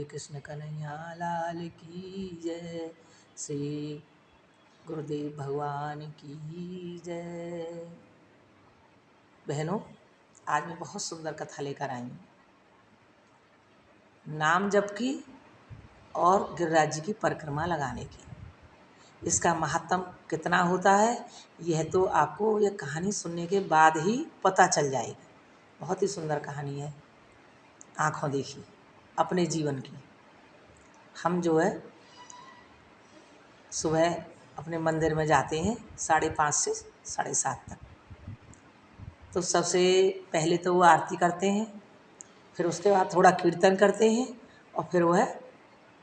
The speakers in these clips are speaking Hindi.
कृष्ण कन्हैया लाल की जय। श्री गुरुदेव भगवान की जय। बहनों, आज मैं बहुत सुंदर कथा लेकर आई हूँ, नाम जप की और गिरिराज जी की परिक्रमा लगाने की। इसका महत्व कितना होता है यह तो आपको यह कहानी सुनने के बाद ही पता चल जाएगी। बहुत ही सुंदर कहानी है, आँखों देखी अपने जीवन की। हम जो है सुबह अपने मंदिर में जाते हैं 5:30 से 7:30 तक। तो सबसे पहले तो वो आरती करते हैं, फिर उसके बाद थोड़ा कीर्तन करते हैं और फिर वह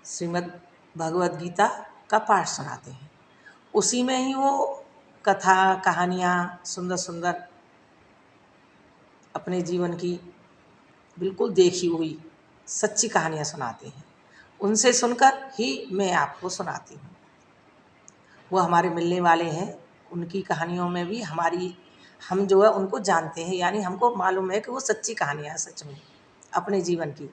श्रीमद् भगवद गीता का पाठ सुनाते हैं। उसी में ही वो कथा कहानियाँ सुंदर सुंदर अपने जीवन की बिल्कुल देखी हुई सच्ची कहानियाँ सुनाते हैं। उनसे सुनकर ही मैं आपको सुनाती हूँ। वो हमारे मिलने वाले हैं, उनकी कहानियों में भी हम जो है उनको जानते हैं, यानी हमको मालूम है कि वो सच्ची कहानियाँ हैं सच में अपने जीवन की।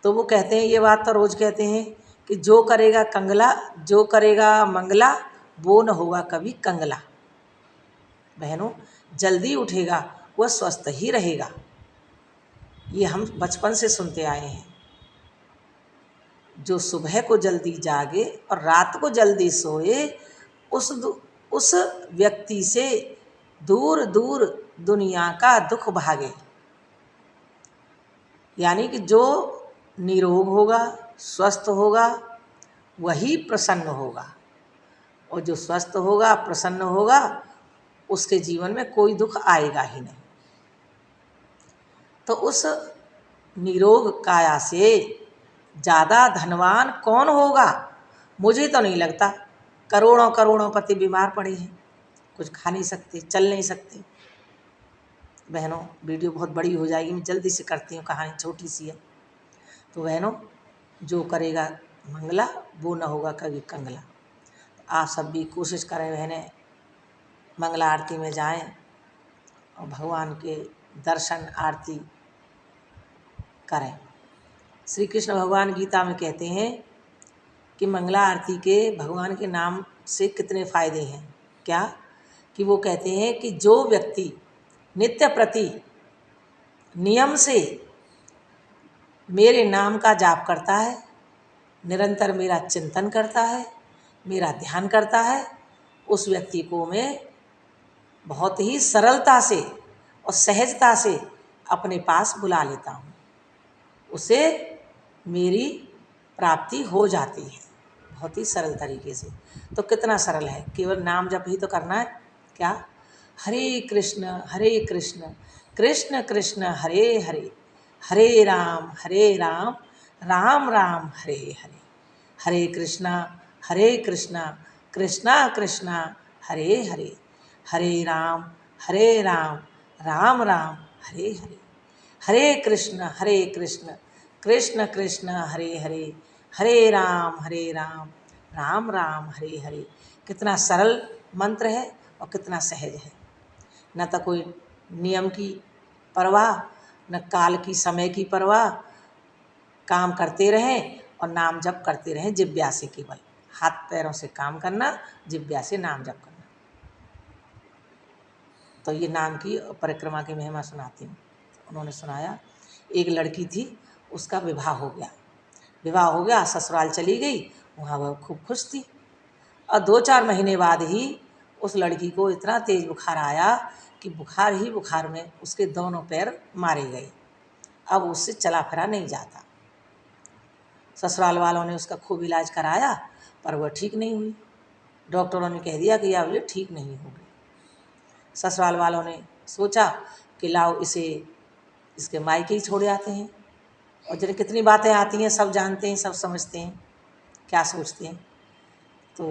तो वो कहते हैं, ये बात तो रोज़ कहते हैं कि जो करेगा कंगला, जो करेगा मंगला, वो न होगा कभी कंगला। बहनों, जल्दी उठेगा वह स्वस्थ ही रहेगा। ये हम बचपन से सुनते आए हैं। जो सुबह को जल्दी जागे और रात को जल्दी सोए, उस व्यक्ति से दूर दूर दुनिया का दुख भागे। यानी कि जो निरोग होगा, स्वस्थ होगा, वही प्रसन्न होगा। और जो स्वस्थ होगा, प्रसन्न होगा, उसके जीवन में कोई दुख आएगा ही नहीं। तो उस निरोग काया से ज़्यादा धनवान कौन होगा? मुझे तो नहीं लगता। करोड़ों करोड़ों पति बीमार पड़े हैं, कुछ खा नहीं सकते, चल नहीं सकते। बहनों, वीडियो बहुत बड़ी हो जाएगी, मैं जल्दी से करती हूँ, कहानी छोटी सी है। तो बहनों, जो करेगा मंगला वो न होगा कभी कंगला। आप सब भी कोशिश करें बहनें, मंगला आरती में जाएं और भगवान के दर्शन आरती करें। श्री कृष्ण भगवान गीता में कहते हैं कि मंगला आरती के भगवान के नाम से कितने फायदे हैं। क्या कि वो कहते हैं कि जो व्यक्ति नित्य प्रति नियम से मेरे नाम का जाप करता है, निरंतर मेरा चिंतन करता है, मेरा ध्यान करता है, उस व्यक्ति को मैं बहुत ही सरलता से और सहजता से अपने पास बुला लेता हूँ। उसे मेरी प्राप्ति हो जाती है बहुत ही सरल तरीके से। तो कितना सरल है, केवल नाम जप ही तो करना है। क्या? हरे कृष्ण कृष्ण कृष्ण हरे हरे, हरे राम राम राम हरे हरे, हरे कृष्णा कृष्णा कृष्णा हरे हरे, हरे राम राम राम हरे हरे, हरे कृष्ण कृष्ण कृष्ण हरे हरे, हरे राम राम राम हरे हरे। कितना सरल मंत्र है और कितना सहज है। न तो कोई नियम की परवाह, न काल की समय की परवाह। काम करते रहें और नाम जप करते रहें जिह्वा से, केवल हाथ पैरों से काम करना, जिह्वा से नाम जप करना। तो ये नाम की परिक्रमा की महिमा सुनाती हूँ। उन्होंने सुनाया, एक लड़की थी, उसका विवाह हो गया, ससुराल चली गई, वहाँ वह खूब खुश थी। और 2-4 महीने बाद ही उस लड़की को इतना तेज बुखार आया कि बुखार में उसके दोनों पैर मारे गए। अब उससे चला फिरा नहीं जाता। ससुराल वालों ने उसका खूब इलाज कराया, पर वह ठीक नहीं हुई। डॉक्टरों ने कह दिया कि अब ये ठीक नहीं होगी। ससुराल वालों ने सोचा कि लाओ इसे इसके मायके ही छोड़ आते हैं। और जिन्हें कितनी बातें आती हैं, सब जानते हैं, सब समझते हैं क्या सोचते हैं। तो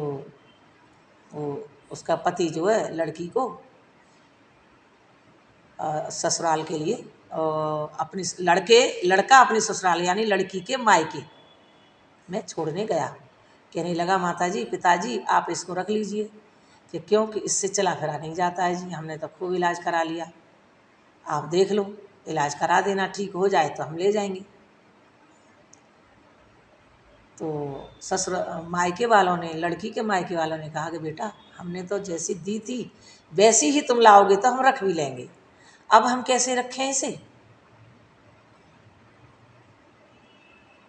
वो उसका पति जो है लड़की को ससुराल के लिए लड़का अपनी ससुराल यानी लड़की के मायके में छोड़ने गया। कहने लगा, माता जी पिताजी आप इसको रख लीजिए। कि क्योंकि इससे चला फिरा नहीं जाता है जी, हमने तो खूब इलाज करा लिया, आप देख लो, इलाज करा देना, ठीक हो जाए तो हम ले जाएंगे। तो ससुर मायके वालों ने, लड़की के मायके वालों ने कहा कि बेटा हमने तो जैसी दी थी वैसी ही तुम लाओगे तो हम रख भी लेंगे, अब हम कैसे रखें इसे।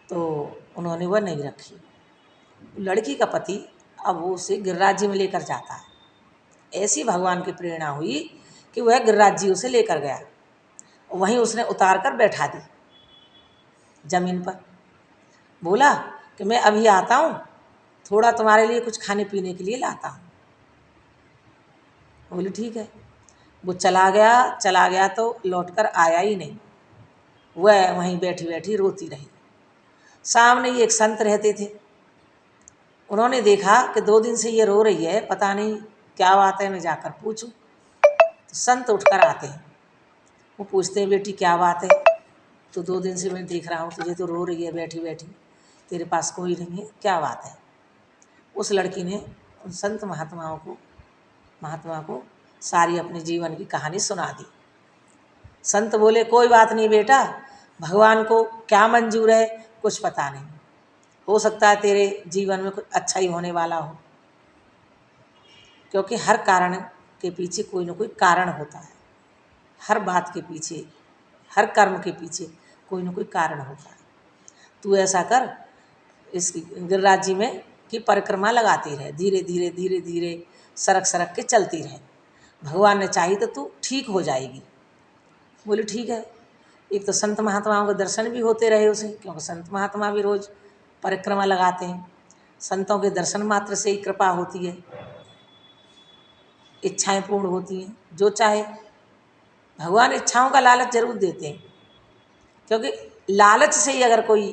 तो उन्होंने वह नहीं रखी। लड़की का पति अब वो उसे गिरिराज जी में लेकर जाता है। ऐसी भगवान की प्रेरणा हुई कि वह गिरिराज जी उसे लेकर गया, वहीं उसने उतार कर बैठा दी जमीन पर। बोला कि मैं अभी आता हूँ, थोड़ा तुम्हारे लिए कुछ खाने पीने के लिए लाता हूँ। बोली ठीक है। वो चला गया तो लौटकर आया ही नहीं। वह वहीं बैठी बैठी रोती रही। सामने ही एक संत रहते थे। उन्होंने देखा कि 2 दिन से ये रो रही है, पता नहीं क्या बात है, मैं जाकर पूछूं। तो संत उठकर आते हैं। वो पूछते हैं बेटी क्या बात है, तो 2 दिन से मैं देख रहा हूँ तुझे तो रो रही है बैठी बैठी, तेरे पास कोई नहीं है, क्या बात है। उस लड़की ने उन संत महात्मा को सारी अपने जीवन की कहानी सुना दी। संत बोले कोई बात नहीं बेटा, भगवान को क्या मंजूर है कुछ पता नहीं, हो सकता है तेरे जीवन में कुछ अच्छा ही होने वाला हो, क्योंकि हर कारण के पीछे कोई ना कोई कारण होता है। हर बात के पीछे, हर कर्म के पीछे कोई ना कोई कारण होता है। तू ऐसा कर, इस गिरिराज जी में की परिक्रमा लगाती रहे, धीरे धीरे धीरे धीरे सरक सरक के चलती रहे, भगवान ने चाही तो तू ठीक हो जाएगी। बोली ठीक है। एक तो संत महात्माओं के दर्शन भी होते रहे उसे, क्योंकि संत महात्मा भी रोज परिक्रमा लगाते हैं। संतों के दर्शन मात्र से ही कृपा होती है, इच्छाएं पूर्ण होती हैं। जो चाहे, भगवान इच्छाओं का लालच जरूर देते हैं, क्योंकि लालच से ही अगर कोई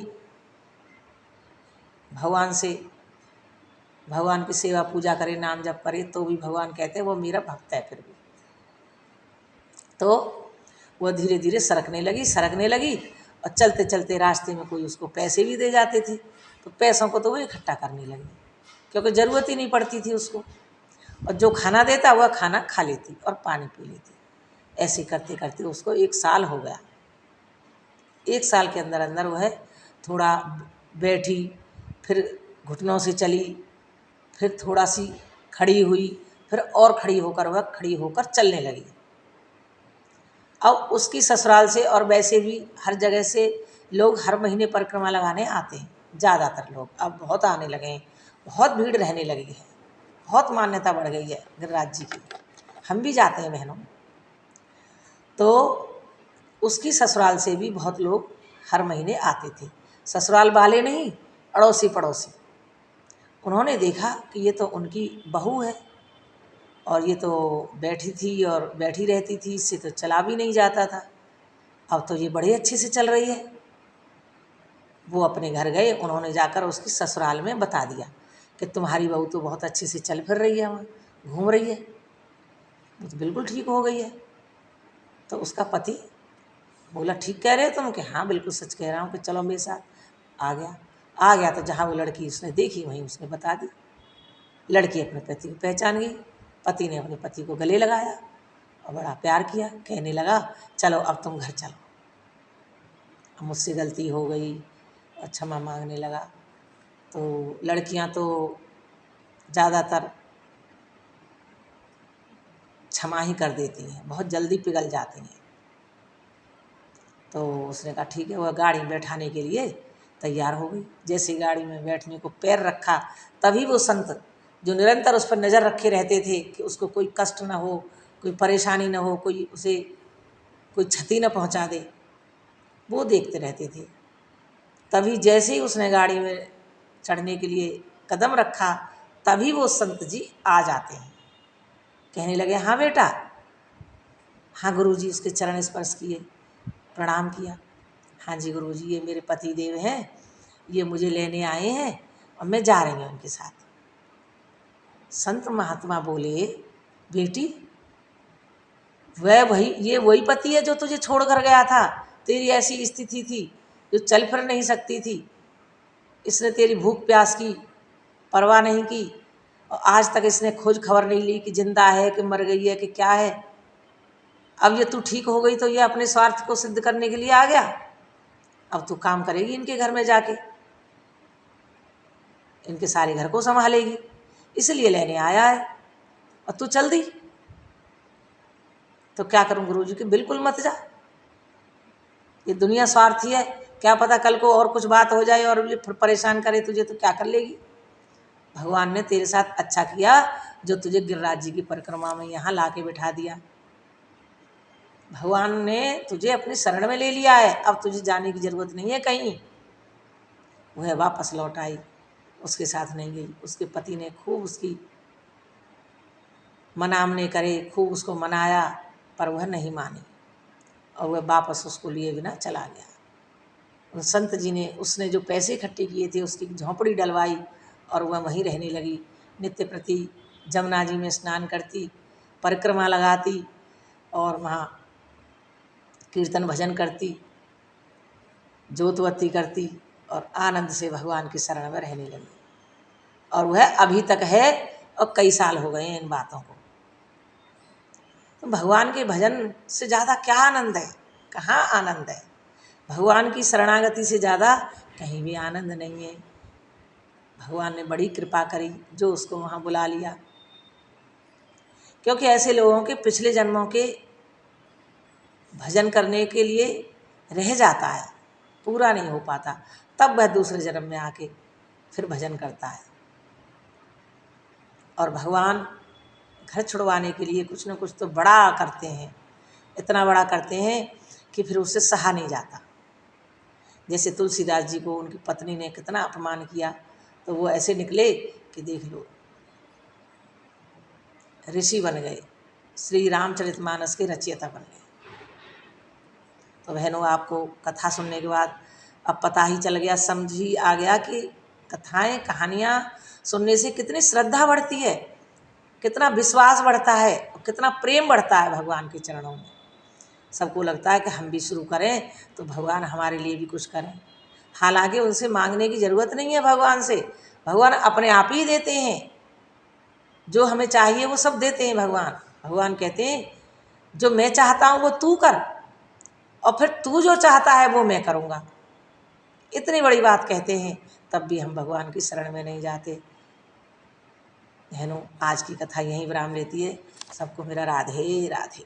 भगवान की सेवा पूजा करे, नाम जप करे, तो भी भगवान कहते हैं वो मेरा भक्त है। फिर भी तो वह धीरे धीरे सरकने लगी और चलते चलते रास्ते में कोई उसको पैसे भी दे जाते थे, तो पैसों को तो वो इकट्ठा करने लगी, क्योंकि ज़रूरत ही नहीं पड़ती थी उसको। और जो खाना देता वह खाना खा लेती और पानी पी लेती। ऐसे करते करते उसको 1 साल हो गया। 1 साल के अंदर अंदर वह थोड़ा बैठी, फिर घुटनों से चली, फिर थोड़ा सी खड़ी हुई, फिर और खड़ी होकर चलने लगी। अब उसकी ससुराल से और वैसे भी हर जगह से लोग हर महीने परिक्रमा लगाने आते हैं, ज़्यादातर लोग अब बहुत आने लगे हैं, बहुत भीड़ रहने लगी है, बहुत मान्यता बढ़ गई है गिरिराज जी की। हम भी जाते हैं बहनों। तो उसकी ससुराल से भी बहुत लोग हर महीने आते थे, ससुराल वाले नहीं, अड़ोसी पड़ोसी। उन्होंने देखा कि ये तो उनकी बहू है, और ये तो बैठी थी और बैठी रहती थी, इससे तो चला भी नहीं जाता था, अब तो ये बड़े अच्छे से चल रही है। वो अपने घर गए, उन्होंने जाकर उसकी ससुराल में बता दिया कि तुम्हारी बहू तो बहुत अच्छे से चल फिर रही है, वहाँ घूम रही है, वो तो बिल्कुल ठीक हो गई है। तो उसका पति बोला ठीक कह रहे हो तुम, कि हाँ बिल्कुल सच कह रहा हूँ, कि चलो मेरे साथ। आ गया तो जहाँ वो लड़की उसने देखी वहीं उसने बता दी। लड़की अपने पति को पहचान गई। पति ने अपने पति को गले लगाया और बड़ा प्यार किया, कहने लगा चलो अब तुम घर चलो, अब मुझसे गलती हो गई, और क्षमा मांगने लगा। तो लड़कियां तो ज़्यादातर क्षमा ही कर देती हैं, बहुत जल्दी पिघल जाती हैं। तो उसने कहा ठीक है। वह गाड़ी में बैठाने के लिए तैयार हो गई। जैसे गाड़ी में बैठने को पैर रखा, तभी वो संत जो निरंतर उस पर नज़र रखे रहते थे कि उसको कोई कष्ट न हो, कोई परेशानी न हो, कोई उसे कोई क्षति न पहुंचा दे, वो देखते रहते थे। तभी जैसे ही उसने गाड़ी में चढ़ने के लिए कदम रखा, तभी वो संत जी आ जाते हैं। कहने लगे हाँ बेटा। हाँ गुरुजी, उसके चरण स्पर्श किए, प्रणाम किया। हाँ जी गुरुजी, ये मेरे पति देव हैं, ये मुझे लेने आए हैं और मैं जा रही हूँ उनके साथ। संत महात्मा बोले बेटी, ये वही पति है जो तुझे छोड़ कर गया था, तेरी ऐसी स्थिति थी जो चल फिर नहीं सकती थी, इसने तेरी भूख प्यास की परवाह नहीं की, और आज तक इसने खोज खबर नहीं ली कि जिंदा है कि मर गई है कि क्या है। अब ये तू ठीक हो गई तो ये अपने स्वार्थ को सिद्ध करने के लिए आ गया, अब तू काम करेगी इनके घर में जाके। इनके सारे घर को संभालेगी, इसलिए लेने आया है और तू चल दी। तो क्या करूं गुरुजी कि बिल्कुल मत जा, ये दुनिया स्वार्थी है, क्या पता कल को और कुछ बात हो जाए और ये फिर परेशान करे तुझे तो क्या कर लेगी। भगवान ने तेरे साथ अच्छा किया जो तुझे गिरिराज जी की परिक्रमा में यहाँ ला के बिठा दिया। भगवान ने तुझे अपनी शरण में ले लिया है, अब तुझे जाने की जरूरत नहीं है कहीं। वह वापस लौट आई, उसके साथ नहीं गई। उसके पति ने खूब उसकी मनामने करे, खूब उसको मनाया, पर वह नहीं मानी और वह वापस उसको लिए बिना चला गया। संत जी ने उसने जो पैसे इकट्ठे किए थे उसकी झोंपड़ी डलवाई और वह वहीं रहने लगी। नित्य प्रति जमुना जी में स्नान करती, परिक्रमा लगाती और वहाँ कीर्तन भजन करती, जोतवती करती और आनंद से भगवान की शरण में रहने लगी। और वह अभी तक है और कई साल हो गए हैं इन बातों को। तो भगवान के भजन से ज़्यादा क्या आनंद है, कहाँ आनंद है। भगवान की शरणागति से ज़्यादा कहीं भी आनंद नहीं है। भगवान ने बड़ी कृपा करी जो उसको वहाँ बुला लिया, क्योंकि ऐसे लोगों के पिछले जन्मों के भजन करने के लिए रह जाता है, पूरा नहीं हो पाता, तब वह दूसरे जन्म में आके फिर भजन करता है। और भगवान घर छुड़वाने के लिए कुछ न कुछ तो बड़ा करते हैं, इतना बड़ा करते हैं कि फिर उससे सहा नहीं जाता। जैसे तुलसीदास जी को उनकी पत्नी ने कितना अपमान किया, तो वो ऐसे निकले कि देख लो ऋषि बन गए, श्री रामचरितमानस के रचयिता बन गए। तो बहनों, आपको कथा सुनने के बाद अब पता ही चल गया, समझ ही आ गया कि कथाएं कहानियाँ सुनने से कितनी श्रद्धा बढ़ती है, कितना विश्वास बढ़ता है और कितना प्रेम बढ़ता है भगवान के चरणों में। सबको लगता है कि हम भी शुरू करें तो भगवान हमारे लिए भी कुछ करें। हालांकि उनसे मांगने की ज़रूरत नहीं है भगवान से, भगवान अपने आप ही देते हैं। जो हमें चाहिए वो सब देते हैं भगवान। भगवान कहते हैं जो मैं चाहता हूँ वो तू कर और फिर तू जो चाहता है वो मैं करूँगा। इतनी बड़ी बात कहते हैं, तब भी हम भगवान की शरण में नहीं जाते। बहनों, आज की कथा यहीं विराम लेती है। सबको मेरा राधे राधे।